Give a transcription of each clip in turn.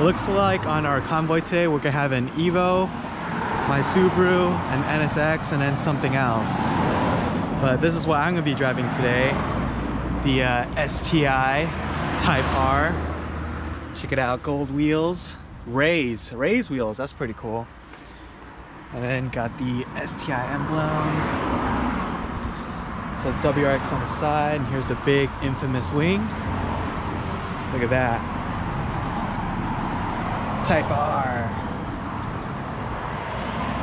It looks like on our convoy today we're gonna have an Evo, my Subaru, an NSX, and then something else. But this is what I'm gonna be driving today. The STI Type R. Check it out, gold wheels. Rays wheels, that's pretty cool. And then got the STI emblem. It says WRX on the side, and here's the big infamous wing. Look at that. Type R.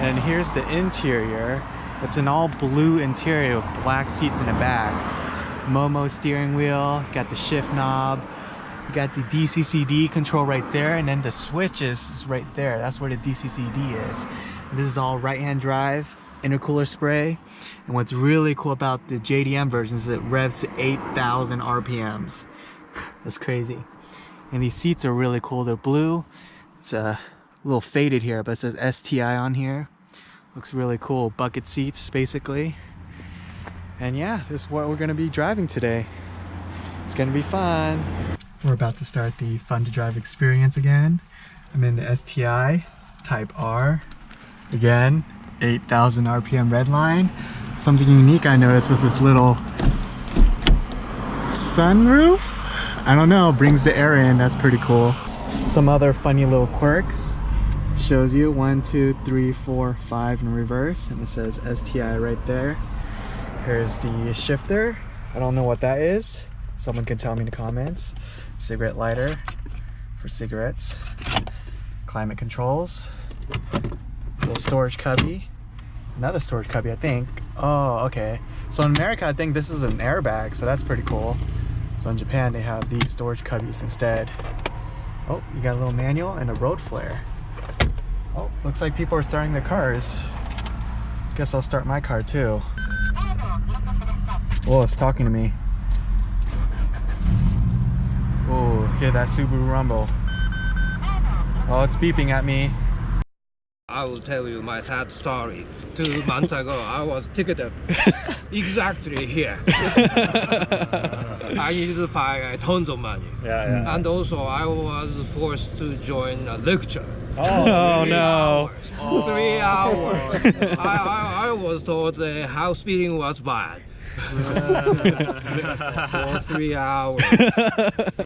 And here's the interior. It's an all blue interior with black seats in the back. Momo steering wheel, got the shift knob. You got the DCCD control right there, and then the switch is right there. That's where the DCCD is. This is all right-hand drive, intercooler spray. And what's really cool about the JDM version is it revs to 8,000 RPMs. That's crazy. And these seats are really cool. They're blue. It's a little faded here, but it says STI on here. Looks really cool. Bucket seats, basically. And yeah, this is what we're gonna be driving today. It's gonna be fun. We're about to start the fun to drive experience again. I'm in the STI Type R. Again, 8,000 RPM red line. Something unique I noticed was this little sunroof. I don't know, brings the air in, that's pretty cool. Some other funny little quirks. Shows you 1, 2, 3, 4, 5 in reverse, and it says STI right there. Here's the shifter. I don't know what that is. Someone can tell me in the comments. Cigarette lighter for cigarettes. Climate controls. Little storage cubby. Another storage cubby, I think. Oh, okay. So in America, I think this is an airbag, so that's pretty cool. So in Japan, they have these storage cubbies instead. Oh, you got a little manual and a road flare. Oh, looks like people are starting their cars. Guess I'll start my car too. Oh, it's talking to me. Oh, hear that Subaru rumble. Oh, it's beeping at me. I will tell you my sad story. 2 months ago, I was ticketed exactly here. I needed to pay tons of money. Yeah. And also, I was forced to join a lecture. Oh no. 3 hours. I was told the house speeding was bad. For 3 hours.